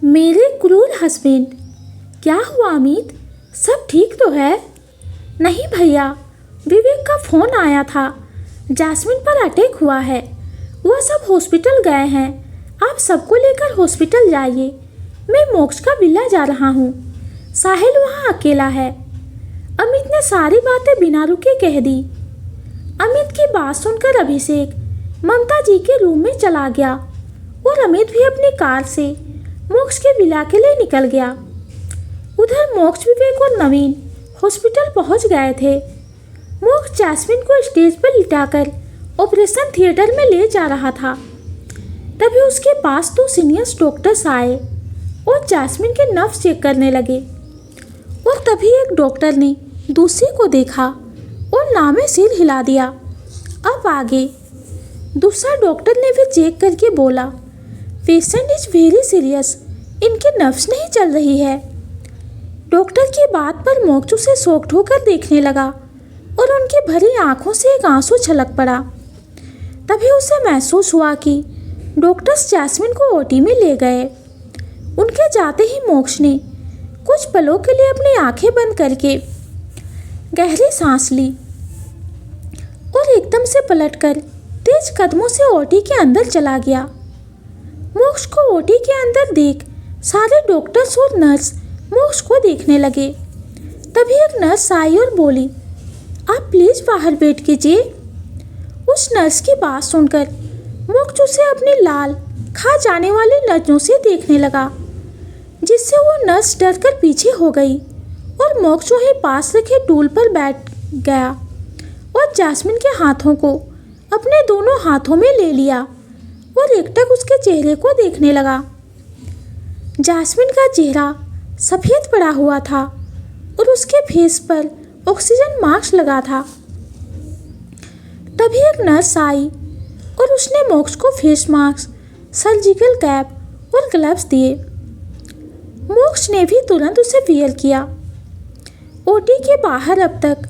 मेरे क्रूर हस्बैंड। क्या हुआ अमित, सब ठीक तो है? नहीं भैया, विवेक का फ़ोन आया था, जैस्मिन पर अटैक हुआ है, वह सब हॉस्पिटल गए हैं। आप सबको लेकर हॉस्पिटल जाइए। मैं मोक्ष का विला जा रहा हूँ, साहिल वहाँ अकेला है। अमित ने सारी बातें बिना रुके कह दी। अमित की बात सुनकर अभिषेक ममता जी के रूम में चला गया और अमित भी अपनी कार से मोक्ष के विला के लिए निकल गया। उधर मोक्ष, विवेक और नवीन हॉस्पिटल पहुंच गए थे। मोक्ष जैस्मिन को स्टेज पर लिटाकर ऑपरेशन थिएटर में ले जा रहा था। तभी उसके पास 2 सीनियर डॉक्टर्स आए और जैस्मिन के नर्व्स चेक करने लगे। और तभी एक डॉक्टर ने दूसरे को देखा और ना में सिर हिला दिया। अब आगे दूसरा डॉक्टर ने भी चेक करके बोला, पेशेंट इज वेरी सीरियस, इनके नर्व्स नहीं चल रही है। डॉक्टर की बात पर मोक्ष उसे शॉक्ड होकर देखने लगा और उनकी भरी आंखों से एक आंसू छलक पड़ा। तभी उसे महसूस हुआ कि डॉक्टर्स जैस्मिन को ओटी में ले गए। उनके जाते ही मोक्ष ने कुछ पलों के लिए अपनी आंखें बंद करके गहरी सांस ली और एकदम से पलटकर तेज कदमों से ओटी के अंदर चला गया। मोक्ष को ओटी के अंदर देख सारे डॉक्टर्स और नर्स मोक्ष को देखने लगे। तभी एक नर्स आई और बोली, आप प्लीज बाहर वेट कीजिए। उस नर्स की बात सुनकर मोक्ष उसे अपनी लाल खा जाने वाली नजरों से देखने लगा, जिससे वो नर्स डरकर पीछे हो गई और मोक्ष वहीं पास रखे टूल पर बैठ गया और जैस्मिन के हाथों को अपने दोनों हाथों में ले लिया और एकटक उसके चेहरे को देखने लगा। जैस्मिन का चेहरा सफ़ेद पड़ा हुआ था और उसके फेस पर ऑक्सीजन मास्क लगा था। तभी एक नर्स आई और उसने मोक्ष को फेस मास्क, सर्जिकल कैप और ग्लव्स दिए। मोक्ष ने भी तुरंत उसे वियर किया। ओटी के बाहर अब तक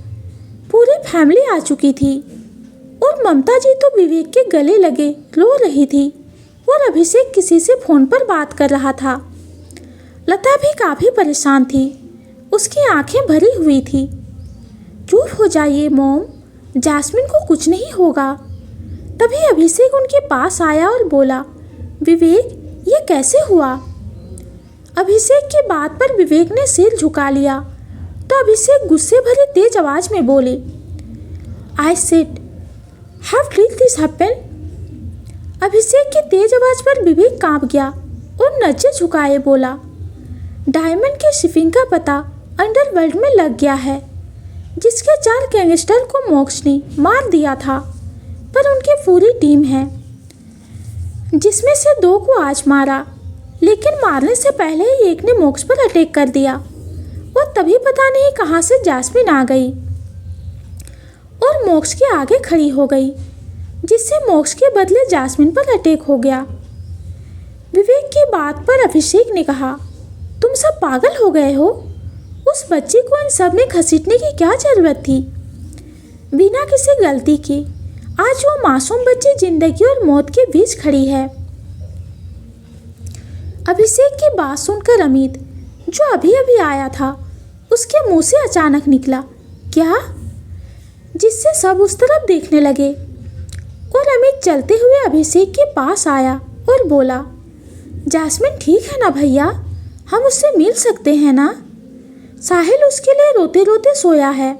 पूरी फैमिली आ चुकी थी और ममता जी तो विवेक के गले लगे रो रही थी और अभिषेक किसी से फ़ोन पर बात कर रहा था। लता भी काफ़ी परेशान थी, उसकी आंखें भरी हुई थी। चुप हो जाइए मॉम, जैस्मिन को कुछ नहीं होगा। तभी अभिषेक उनके पास आया और बोला, विवेक ये कैसे हुआ? अभिषेक की बात पर विवेक ने सिर झुका लिया तो अभिषेक गुस्से भरी तेज आवाज में बोले, I said have did this happen? Abhishek की तेज आवाज पर विवेक कांप गया और नजर झुकाए बोला, डायमंड के शिपिंग का पता अंडरवर्ल्ड में लग गया है, जिसके 4 गैंगस्टर को मोक्ष ने मार दिया था, पर उनकी पूरी टीम है, जिसमें से 2 को आज मारा, लेकिन मारने से पहले ही एक ने मोक्ष पर अटैक कर दिया और तभी पता नहीं कहां से जैस्मिन आ गई और मोक्ष के आगे खड़ी हो गई, जिससे मोक्ष के बदले जैस्मिन पर अटैक हो गया। विवेक की बात पर अभिषेक ने कहा, तुम सब पागल हो गए हो? उस बच्ची को इन सब में घसीटने की क्या जरूरत थी? बिना किसी गलती के आज वो मासूम बच्ची जिंदगी और मौत के बीच खड़ी है। अभिषेक की बात सुनकर अमित, जो अभी अभी आया था, उसके मुंह से अचानक निकला, क्या? जिससे सब उस तरफ देखने लगे और अमित चलते हुए अभिषेक के पास आया और बोला, जैस्मिन ठीक है ना भैया, हम उससे मिल सकते हैं ना? साहिल उसके लिए रोते रोते सोया है।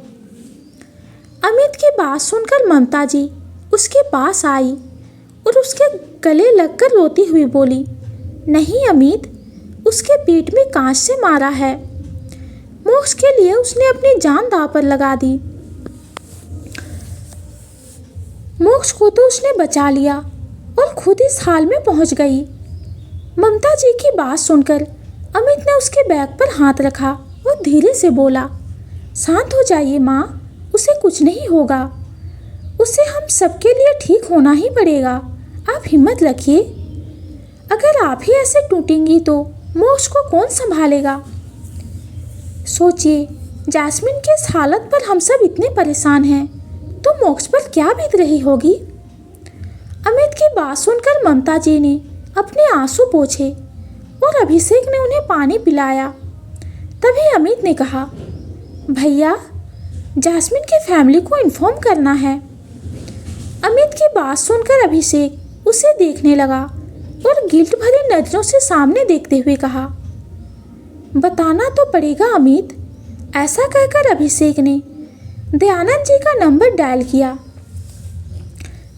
अमित की बात सुनकर ममता जी उसके पास आई और उसके गले लगकर रोती हुई बोली, नहीं अमित, उसके पेट में कांच से मारा है। मोक्ष के लिए उसने अपनी जान दांव पर लगा दी। मोक्ष को तो उसने बचा लिया और खुद इस हाल में पहुंच गई। ममता जी की बात सुनकर अमित ने उसके बैग पर हाथ रखा और धीरे से बोला, शांत हो जाइए माँ, उसे कुछ नहीं होगा। उसे हम सबके लिए ठीक होना ही पड़ेगा, आप हिम्मत रखिए। अगर आप ही ऐसे टूटेंगी तो मोक्ष को कौन संभालेगा? सोचिए, जैस्मिन की इस हालत पर हम सब इतने परेशान हैं, तो मोक्ष पर क्या बीत रही होगी? अमित की बात सुनकर ममता जी ने अपने आंसू पोंछे और अभिषेक ने उन्हें पानी पिलाया। तभी अमित ने कहा, भैया जैस्मिन की फैमिली को इन्फॉर्म करना है। अमित की बात सुनकर अभिषेक उसे देखने लगा और गिल्ट भरी नजरों से सामने देखते हुए कहा, बताना तो पड़ेगा अमित। ऐसा कहकर अभिषेक ने दयानंद जी का नंबर डायल किया,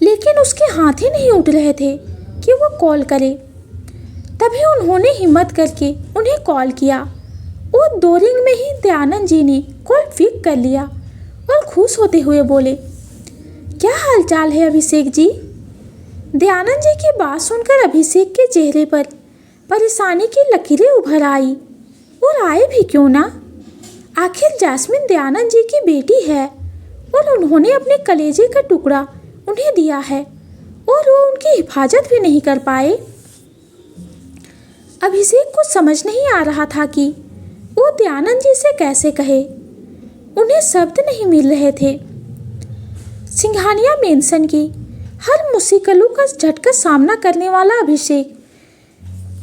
लेकिन उसके हाथ ही नहीं उठ रहे थे कि वो कॉल करे। तभी उन्होंने हिम्मत करके उन्हें कॉल किया और 2 रिंग में ही दयानंद जी ने कॉल पिक कर लिया और खुश होते हुए बोले, क्या हालचाल है अभिषेक जी? दयानंद जी की बात सुनकर अभिषेक के चेहरे पर परेशानी की लकीरें उभर आई। और आए भी क्यों ना, आखिर जैस्मिन दयानंद जी की बेटी है और उन्होंने अपने कलेजे का टुकड़ा उन्हें दिया है और वो उनकी हिफाजत भी नहीं कर पाए। अभिषेक को समझ नहीं आ रहा था कि वो दयानंद जी से कैसे कहे। उन्हें शब्द नहीं मिल रहे थे। सिंघानिया मेंशन की हर मुसीबतों का झटका सामना करने वाला अभिषेक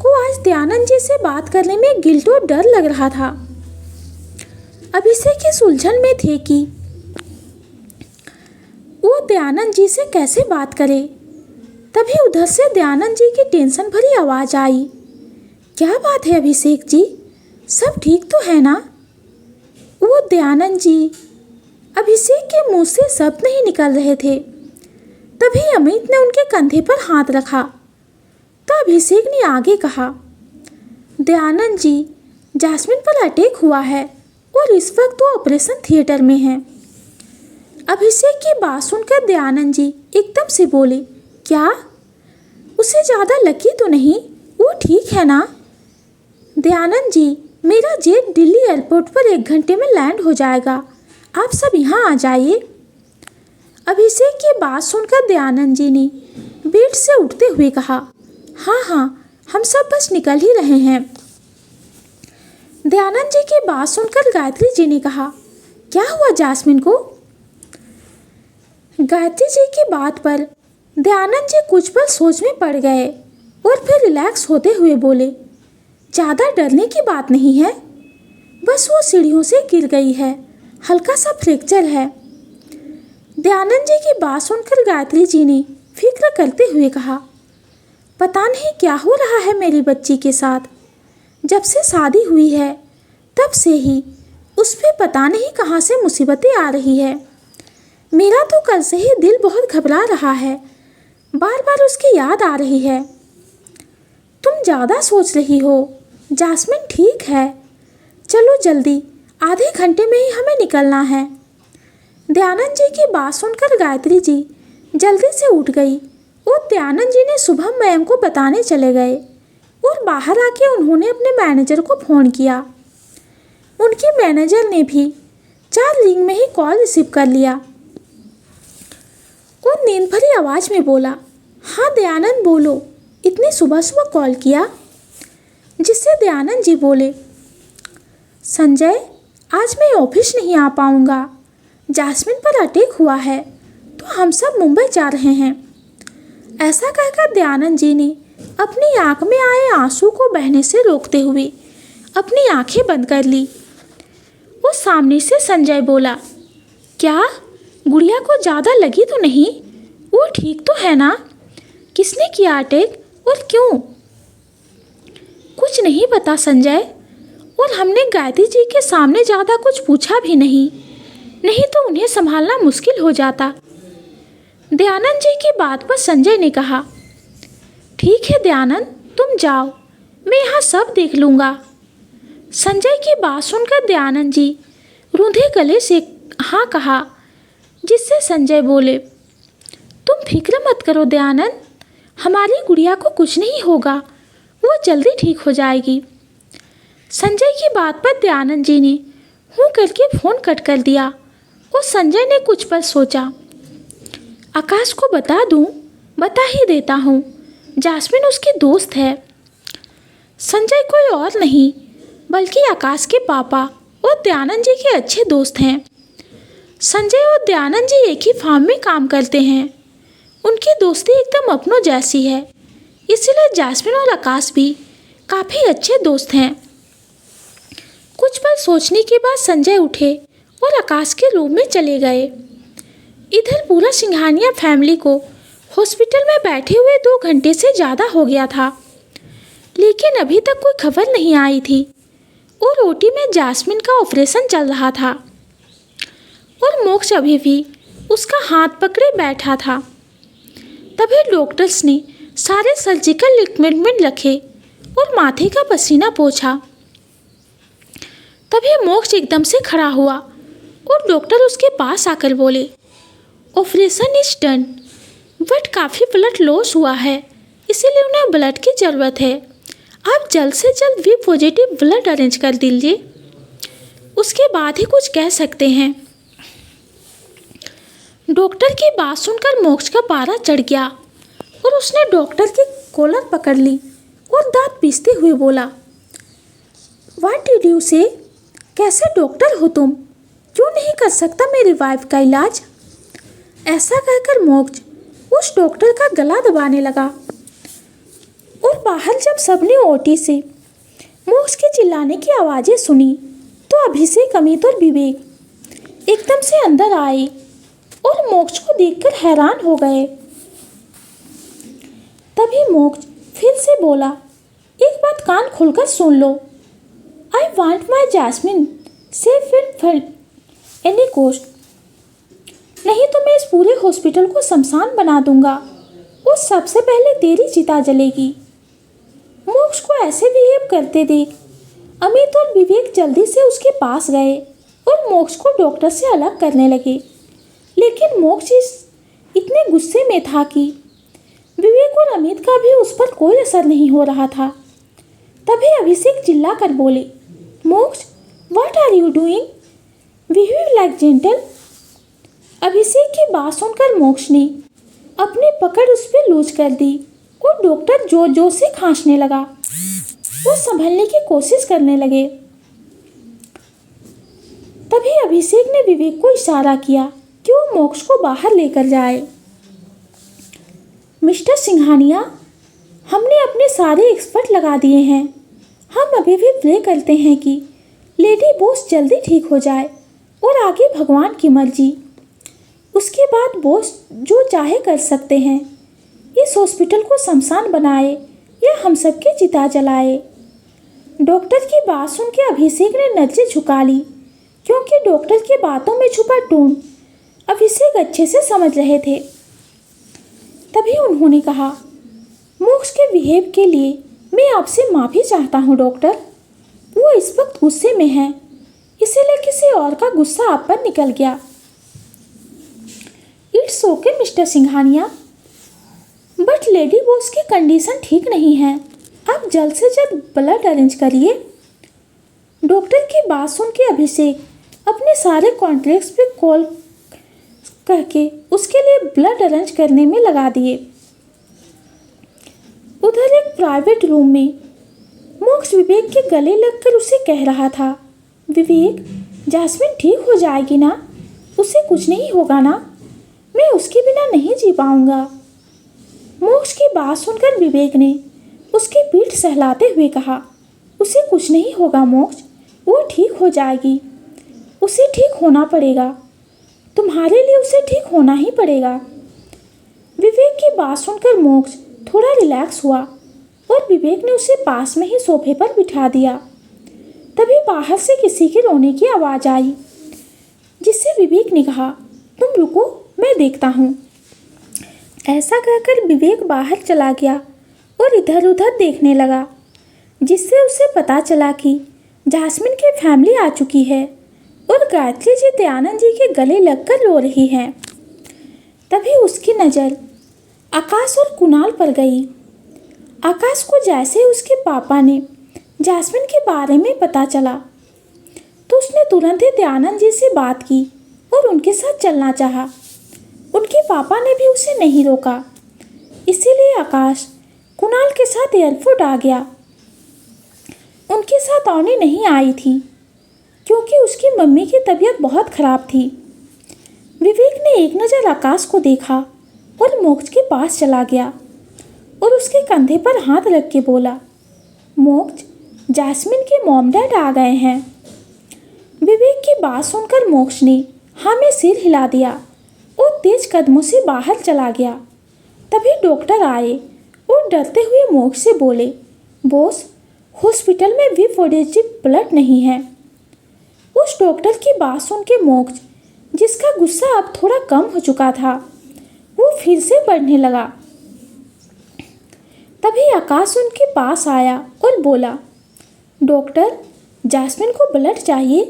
को आज दयानंद जी से बात करने में गिल्ट और डर लग रहा था। अभिषेक इस उलझन में थे कि वो दयानंद जी से कैसे बात करे। तभी उधर से दयानंद जी की टेंशन भरी आवाज़ आई, क्या बात है अभिषेक जी, सब ठीक तो है ना? वो दयानंद जी, अभिषेक के मुंह से शब्द नहीं निकल रहे थे। तभी अमित ने उनके कंधे पर हाथ रखा तो अभिषेक ने आगे कहा, दयानंद जी, जैस्मिन पर अटैक हुआ है और इस वक्त वो ऑपरेशन थिएटर में है। अभिषेक की बात सुनकर दयानंद जी एकदम से बोले, क्या? उसे ज़्यादा लगी तो नहीं? वो ठीक है ना? दयानंद जी, मेरा जेट दिल्ली एयरपोर्ट पर 1 घंटे में लैंड हो जाएगा, आप सब यहाँ आ जाइए। अभिषेक की बात सुनकर दयानंद जी ने बेड से उठते हुए कहा, हाँ हाँ, हम सब बस निकल ही रहे हैं। दयानंद जी की बात सुनकर गायत्री जी ने कहा, क्या हुआ जैस्मिन को? गायत्री जी की बात पर दयानंद जी कुछ पल सोच में पड़ गए और फिर रिलैक्स होते हुए बोले, ज़्यादा डरने की बात नहीं है, बस वो सीढ़ियों से गिर गई है, हल्का सा फ्रैक्चर है। दयानंद जी की बात सुनकर गायत्री जी ने फिक्र करते हुए कहा, पता नहीं क्या हो रहा है मेरी बच्ची के साथ। जब से शादी हुई है तब से ही उस पर पता नहीं कहाँ से मुसीबतें आ रही है। मेरा तो कल से ही दिल बहुत घबरा रहा है, बार बार उसकी याद आ रही है। तुम ज़्यादा सोच रही हो, जैस्मिन ठीक है, चलो जल्दी, आधे घंटे में ही हमें निकलना है। दयानंद जी की बात सुनकर गायत्री जी जल्दी से उठ गई और दयानंद जी ने शुभम मैम को बताने चले गए और बाहर आके उन्होंने अपने मैनेजर को फ़ोन किया। उनके मैनेजर ने भी 4 रिंग में ही कॉल रिसीव कर लिया और नींद भरी आवाज़ में बोला, हाँ दयानंद बोलो, इतनी सुबह सुबह कॉल किया? जिससे दयानंद जी बोले, संजय, आज मैं ऑफिस नहीं आ पाऊँगा, जैस्मिन पर अटैक हुआ है तो हम सब मुंबई जा रहे हैं। ऐसा कहकर दयानंद जी ने अपनी आंख में आए आंसू को बहने से रोकते हुए अपनी आंखें बंद कर ली। वो सामने से संजय बोला, क्या गुड़िया को ज़्यादा लगी तो नहीं? वो ठीक तो है ना? किसने किया अटैक और क्यों? कुछ नहीं पता संजय, और हमने गायत्री जी के सामने ज़्यादा कुछ पूछा भी नहीं तो उन्हें संभालना मुश्किल हो जाता। दयानंद जी की बात पर संजय ने कहा, ठीक है दयानंद, तुम जाओ, मैं यहाँ सब देख लूँगा। संजय की बात सुनकर दयानंद जी रूंधे गले से हाँ कहा, जिससे संजय बोले, तुम फिक्र मत करो दयानंद, हमारी गुड़िया को कुछ नहीं होगा, वो जल्दी ठीक हो जाएगी। संजय की बात पर दयानंद जी ने हूँ करके फ़ोन कट कर दिया और संजय ने कुछ पल सोचा। आकाश को बता ही देता हूँ, जैस्मिन उसकी दोस्त है। संजय कोई और नहीं बल्कि आकाश के पापा और दयानंद जी के अच्छे दोस्त हैं। संजय और दयानंद जी एक ही फार्म में काम करते हैं। उनकी दोस्ती एकदम अपनों जैसी है, इसलिए जैस्मिन और आकाश भी काफ़ी अच्छे दोस्त हैं। कुछ पल सोचने के बाद संजय उठे और आकाश के रूम में चले गए। इधर पूरा सिंघानिया फैमिली को हॉस्पिटल में बैठे हुए 2 घंटे से ज़्यादा हो गया था, लेकिन अभी तक कोई खबर नहीं आई थी और ओटी में जास्मिन का ऑपरेशन चल रहा था और मोक्ष अभी भी उसका हाथ पकड़े बैठा था। तभी डॉक्टर्स ने सारे सर्जिकल इक्विपमेंट रखे और माथे का पसीना पोंछा। तभी मोक्ष एकदम से खड़ा हुआ और डॉक्टर उसके पास आकर बोले, ऑपरेशन इज डन, बट काफ़ी ब्लड लॉस हुआ है, इसीलिए उन्हें ब्लड की ज़रूरत है। आप जल्द से जल्द वी पॉजिटिव ब्लड अरेंज कर दीजिए, उसके बाद ही कुछ कह सकते हैं। डॉक्टर की बात सुनकर मोक्ष का पारा चढ़ गया और उसने डॉक्टर की कॉलर पकड़ ली और दांत पीसते हुए बोला, व्हाट डिड यू से? कैसे डॉक्टर हो तुम? क्यों नहीं कर सकता मेरी वाइफ का इलाज? ऐसा कहकर मोक्ष उस डॉक्टर का गला दबाने लगा और बाहर जब सबने ओटी से मोक्ष के चिल्लाने की आवाज़ें सुनी तो अभिषेक, अमित और विवेक एकदम से अंदर आए और मोक्ष को देखकर हैरान हो गए। तभी मोक्ष फिर से बोला, एक बात कान खोलकर सुन लो, I want my Jasmine safe and any cost, नहीं तो मैं इस पूरे हॉस्पिटल को शमशान बना दूंगा और सबसे पहले तेरी चिता जलेगी। मोक्ष को ऐसे बिहेव करते देख अमित और विवेक जल्दी से उसके पास गए और मोक्ष को डॉक्टर से अलग करने लगे, लेकिन मोक्ष इतने गुस्से में था कि विवेक और अमित का भी उस पर कोई असर नहीं हो रहा था। तभी अभिषेक चिल्ला कर बोले, Moksh, what are you doing? Behave like gentle. Abhishek की बात सुनकर मोक्ष ने अपनी पकड़ उस पर लूज कर दी और डॉक्टर जोर जोर से खांसने लगा। वो संभलने की कोशिश करने लगे। तभी अभिषेक ने विवेक को इशारा किया कि वो मोक्ष को बाहर लेकर जाए। मिस्टर सिंघानिया, हमने अपने सारे एक्सपर्ट लगा दिए हैं। हम अभी भी प्रे करते हैं कि लेडी बॉस जल्दी ठीक हो जाए और आगे भगवान की मर्जी। उसके बाद बॉस जो चाहे कर सकते हैं, इस हॉस्पिटल को शमशान बनाए या हम सबके चिता जलाए। डॉक्टर की बात सुन के अभिषेक ने नज़रें झुका ली, क्योंकि डॉक्टर की बातों में छुपा टोन अभिषेक अच्छे से समझ रहे थे। तभी उन्होंने कहा, मोक्ष के बिहेव के लिए मैं आपसे माफ़ी चाहता हूँ डॉक्टर। वो इस वक्त गुस्से में है, इसीलिए किसी और का गुस्सा आप पर निकल गया। It's okay mister Singhania, but lady boss की कंडीशन ठीक नहीं है। आप जल्द से जल्द ब्लड अरेंज करिए। डॉक्टर की बात सुन के अभिषेक अपने सारे कॉन्ट्रैक्ट्स पे कॉल करके उसके लिए ब्लड अरेंज करने में लगा दिए। उधर एक प्राइवेट रूम में मोक्ष विवेक के गले लगकर उसे कह रहा था, विवेक, जैस्मिन ठीक हो जाएगी ना? उसे कुछ नहीं होगा ना? मैं उसके बिना नहीं जी पाऊंगा। मोक्ष की बात सुनकर विवेक ने उसकी पीठ सहलाते हुए कहा, उसे कुछ नहीं होगा मोक्ष, वो ठीक हो जाएगी। उसे ठीक होना पड़ेगा, तुम्हारे लिए उसे ठीक होना ही पड़ेगा। विवेक की बात सुनकर मोक्ष थोड़ा रिलैक्स हुआ और विवेक ने उसे पास में ही सोफे पर बिठा दिया। तभी बाहर से किसी के रोने की आवाज़ आई, जिससे विवेक ने कहा, तुम रुको, मैं देखता हूँ। ऐसा कहकर विवेक बाहर चला गया और इधर उधर देखने लगा, जिससे उसे पता चला कि जैस्मिन की फैमिली आ चुकी है और गायत्री जी दयानंद जी के गले लगकर रो रही हैं। तभी उसकी नज़र आकाश और कुणाल पर गई। आकाश को जैसे उसके पापा ने जैस्मिन के बारे में पता चला तो उसने तुरंत ही दयानंद जी से बात की और उनके साथ चलना चाहा। उनके पापा ने भी उसे नहीं रोका, इसीलिए आकाश कुणाल के साथ एयरपोर्ट आ गया। उनके साथ आने नहीं आई थी क्योंकि उसकी मम्मी की तबीयत बहुत ख़राब थी। विवेक ने एक नज़र आकाश को देखा और मोक्ष के पास चला गया और उसके कंधे पर हाथ रख के बोला, मोक्ष, जैस्मिन के मॉम डैड आ गए हैं। विवेक की बात सुनकर मोक्ष ने हाँ में सिर हिला दिया और तेज कदमों से बाहर चला गया। तभी डॉक्टर आए और डरते हुए मोक्ष से बोले, बॉस, हॉस्पिटल में भी पॉजिटिव ब्लड नहीं है। उस डॉक्टर की बात सुन के मोक्ष, जिसका गुस्सा अब थोड़ा कम हो चुका था, वो फिर से बढ़ने लगा। तभी आकाश उनके पास आया और बोला, डॉक्टर, जैस्मिन को ब्लड चाहिए।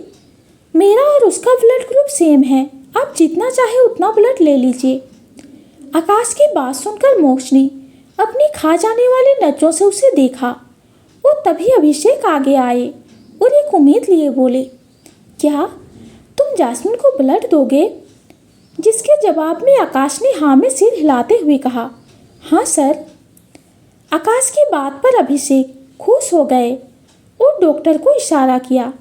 मेरा और उसका ब्लड ग्रुप सेम है, आप जितना चाहे उतना ब्लड ले लीजिए। आकाश की बात सुनकर मोक्ष ने अपनी खा जाने वाली नज़रों से उसे देखा और तभी अभिषेक आगे आए और एक उम्मीद लिए बोले, क्या तुम जैस्मिन को ब्लड दोगे? जिसके जवाब में आकाश ने हाँ में सिर हिलाते हुए कहा, हाँ सर। आकाश की बात पर अभिषेक खुश हो गए और डॉक्टर को इशारा किया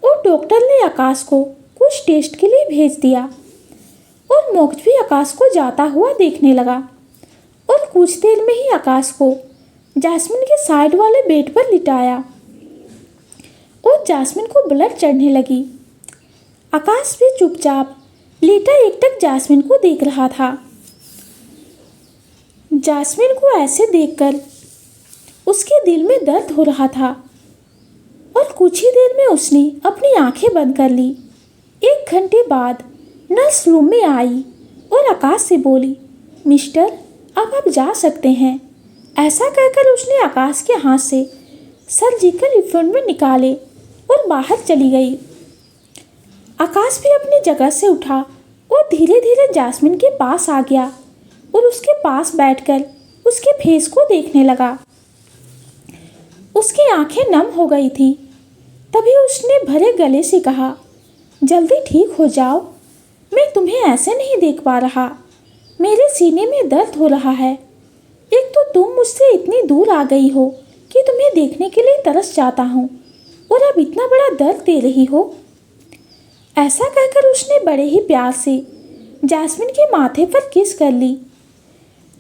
और डॉक्टर ने आकाश को कुछ टेस्ट के लिए भेज दिया और मोक्ष भी आकाश को जाता हुआ देखने लगा और कुछ देर में ही आकाश को जैस्मिन के साइड वाले बेड पर लिटाया और जैस्मिन को ब्लड चढ़ने लगी। आकाश भी चुपचाप लेटा एकटक जैस्मिन को देख रहा था। जैस्मिन को ऐसे देखकर उसके दिल में दर्द हो रहा था और कुछ ही देर में उसने अपनी आंखें बंद कर ली। 1 घंटे बाद नर्स रूम में आई और आकाश से बोली, मिस्टर, अब आप जा सकते हैं। ऐसा कहकर उसने आकाश के हाथ से सर्जिकल इक्विपमेंट निकाले और बाहर चली गई। आकाश भी अपनी जगह से उठा और धीरे धीरे जैस्मिन के पास आ गया और उसके पास बैठकर उसके फेस को देखने लगा। उसकी आंखें नम हो गई थी। तभी उसने भरे गले से कहा, जल्दी ठीक हो जाओ, मैं तुम्हें ऐसे नहीं देख पा रहा। मेरे सीने में दर्द हो रहा है। एक तो तुम मुझसे इतनी दूर आ गई हो कि तुम्हें देखने के लिए तरस जाता हूँ और अब इतना बड़ा दर्द दे रही हो। ऐसा कहकर उसने बड़े ही प्यार से जैस्मिन के माथे पर किस कर ली,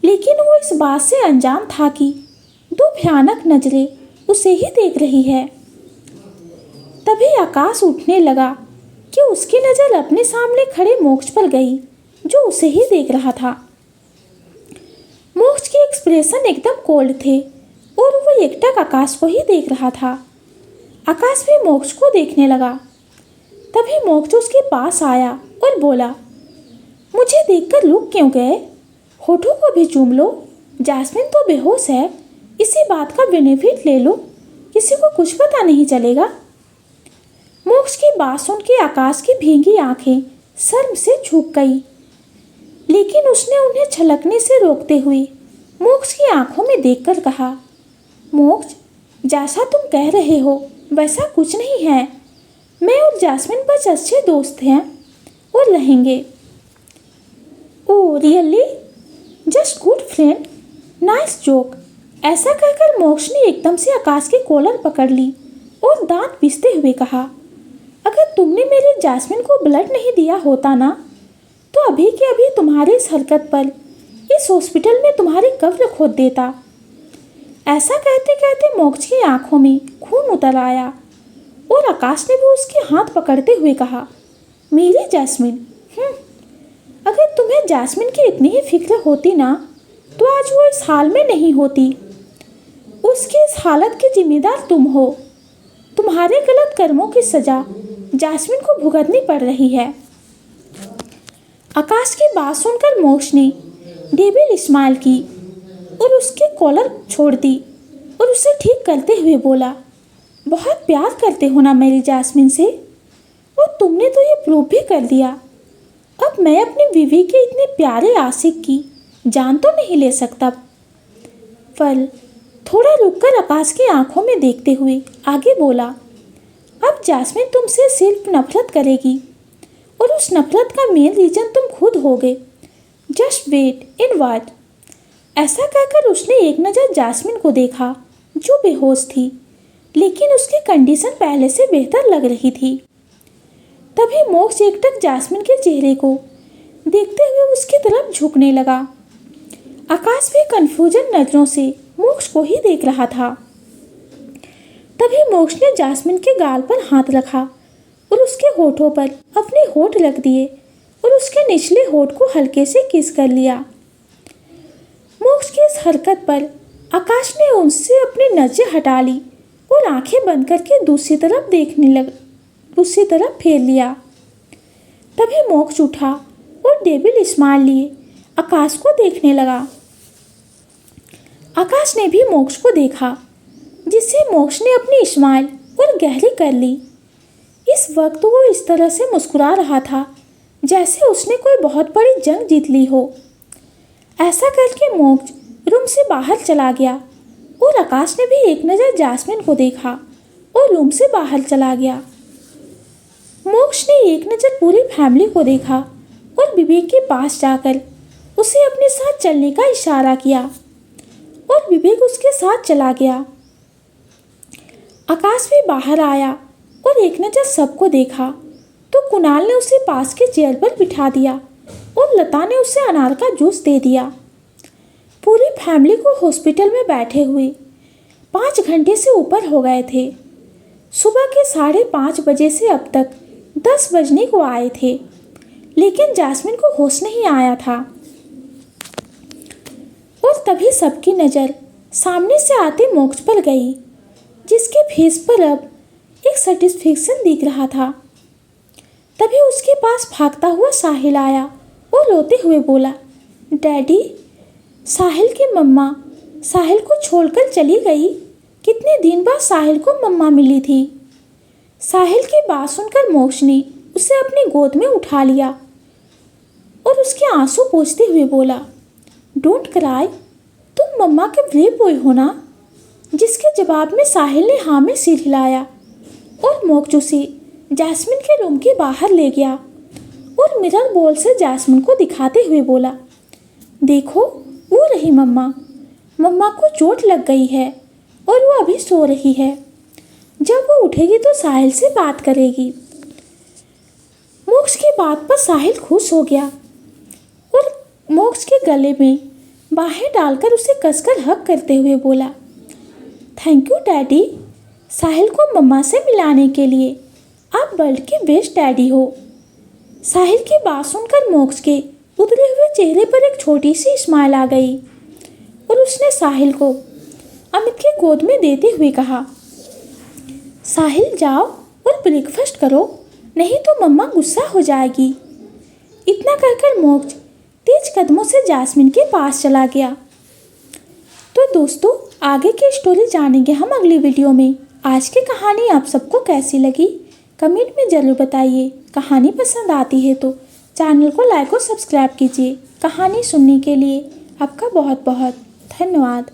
लेकिन वो इस बात से अनजान था कि 2 भयानक नजरें उसे ही देख रही है। तभी आकाश उठने लगा कि उसकी नज़र अपने सामने खड़े मोक्ष पर गई, जो उसे ही देख रहा था। मोक्ष के एक्सप्रेशन एकदम कोल्ड थे और वो एकटक आकाश को ही देख रहा था। आकाश भी मोक्ष को देखने लगा। तभी मोक्ष उसके पास आया और बोला, मुझे देखकर रुक क्यों गए? होठों को भी चूम लो। जैस्मिन तो बेहोश है, इसी बात का बेनिफिट ले लो, किसी को कुछ पता नहीं चलेगा। मोक्ष की बात सुन के आकाश की भीगी आंखें शर्म से झुक गई, लेकिन उसने उन्हें छलकने से रोकते हुए मोक्ष की आंखों में देखकर कहा, मोक्ष, जैसा तुम कह रहे हो वैसा कुछ नहीं है। मैं और जैस्मिन बस अच्छे दोस्त हैं और रहेंगे। Oh really? Just good friend, nice joke. ऐसा कहकर मोक्ष ने एकदम से आकाश की कॉलर पकड़ ली और दांत पीसते हुए कहा, अगर तुमने मेरी जैस्मिन को ब्लड नहीं दिया होता ना, तो अभी के अभी तुम्हारी इस हरकत पर इस हॉस्पिटल में तुम्हारी कब्र खोद देता। ऐसा कहते कहते मोक्ष की आंखों में खून उतर आया और आकाश ने भी उसके हाथ पकड़ते हुए कहा, मेरी जैस्मिन, अगर तुम्हें जैस्मिन की इतनी ही फिक्र होती ना, तो आज वो इस हाल में नहीं होती। उसकी इस हालत की जिम्मेदार तुम हो। तुम्हारे गलत कर्मों की सजा जैस्मिन को भुगतनी पड़ रही है। आकाश की बात सुनकर मोक्ष ने डेविल स्माइल की और उसकी कॉलर छोड़ दी और उसे ठीक करते हुए बोला, बहुत प्यार करते हो ना मेरी जैस्मिन से, और तुमने तो ये प्रूव भी कर दिया। अब मैं अपनी बीवी के इतने प्यारे आशिक की जान तो नहीं ले सकता। पर थोड़ा रुककर आकाश की आंखों में देखते हुए आगे बोला, अब जैस्मिन तुमसे सिर्फ नफरत करेगी और उस नफरत का मेन रीजन तुम खुद होगे। Just wait and watch. ऐसा कहकर उसने एक नज़र जैस्मिन को देखा, जो बेहोश थी, लेकिन उसकी कंडीशन पहले से बेहतर लग रही थी। तभी मोक्ष एकटक जैस्मिन के चेहरे को देखते हुए उसकी तरफ झुकने लगा। आकाश भी कन्फ्यूजन नज़रों से मोक्ष को ही देख रहा था। तभी मोक्ष ने जास्मिन के गाल पर हाथ रखा और उसके होठों पर अपने होठ रख दिए और उसके निचले होठ को हल्के से किस कर लिया। मोक्ष की इस हरकत पर आकाश ने उनसे अपनी नजरें हटा ली और आंखें बंद करके दूसरी तरफ फेर लिया। तभी मोक्ष उठा और डेविल स्माइल लिए आकाश को देखने लगा। आकाश ने भी मोक्ष को देखा, जिससे मोक्ष ने अपनी स्माइल और गहरी कर ली। इस वक्त वो इस तरह से मुस्कुरा रहा था जैसे उसने कोई बहुत बड़ी जंग जीत ली हो। ऐसा करके मोक्ष रूम से बाहर चला गया और आकाश ने भी एक नज़र जास्मिन को देखा और रूम से बाहर चला गया। मोक्ष ने एक नज़र पूरी फैमिली को देखा और विवेक के पास जाकर उसे अपने साथ चलने का इशारा किया और विवेक उसके साथ चला गया। आकाश भी बाहर आया और एक नज़र सबको देखा तो कुणाल ने उसे पास के चेयर पर बिठा दिया और लता ने उसे अनार का जूस दे दिया। पूरी फैमिली को हॉस्पिटल में बैठे हुए 5 घंटे से ऊपर हो गए थे। सुबह के 5:30 बजे से अब तक 10 बजने को आए थे, लेकिन जास्मिन को होश नहीं आया था। और तभी सबकी नज़र सामने से आते मोक्ष पर गई, जिसके फेस पर अब एक सेटिस्फेक्शन दिख रहा था। तभी उसके पास भागता हुआ साहिल आया और रोते हुए बोला, डैडी, साहिल की मम्मा साहिल को छोड़कर चली गई। कितने दिन बाद साहिल को मम्मा मिली थी। साहिल की बात सुनकर मोक्ष ने उसे अपनी गोद में उठा लिया और उसके आंसू पोंछते हुए बोला, डोंट क्राई, तुम मम्मा के ब्रेव बॉय हो ना। जिसके जवाब में साहिल ने हाँ में सिर हिलाया और मोक्ष उसे जैस्मिन के रूम के बाहर ले गया और मिरर बॉल से जैस्मिन को दिखाते हुए बोला, देखो वो रही मम्मा। मम्मा को चोट लग गई है और वो अभी सो रही है। जब वो उठेगी तो साहिल से बात करेगी। मोक्ष की बात पर साहिल खुश हो गया और मोक्ष के गले में बाहें डालकर उसे कसकर हग करते हुए बोला, थैंक यू डैडी, साहिल को मम्मा से मिलाने के लिए। आप वर्ल्ड के बेस्ट डैडी हो। साहिल की बात सुनकर मोक्ष के उतरे हुए चेहरे पर एक छोटी सी स्माइल आ गई और उसने साहिल को अमित की गोद में देते हुए कहा, साहिल जाओ और ब्रेकफास्ट करो, नहीं तो मम्मा गुस्सा हो जाएगी। इतना कहकर मोक्ष तेज कदमों से जास्मिन के पास चला गया। तो दोस्तों, आगे की स्टोरी जानेंगे हम अगली वीडियो में। आज की कहानी आप सबको कैसी लगी कमेंट में ज़रूर बताइए। कहानी पसंद आती है तो चैनल को लाइक और सब्सक्राइब कीजिए। कहानी सुनने के लिए आपका बहुत बहुत धन्यवाद।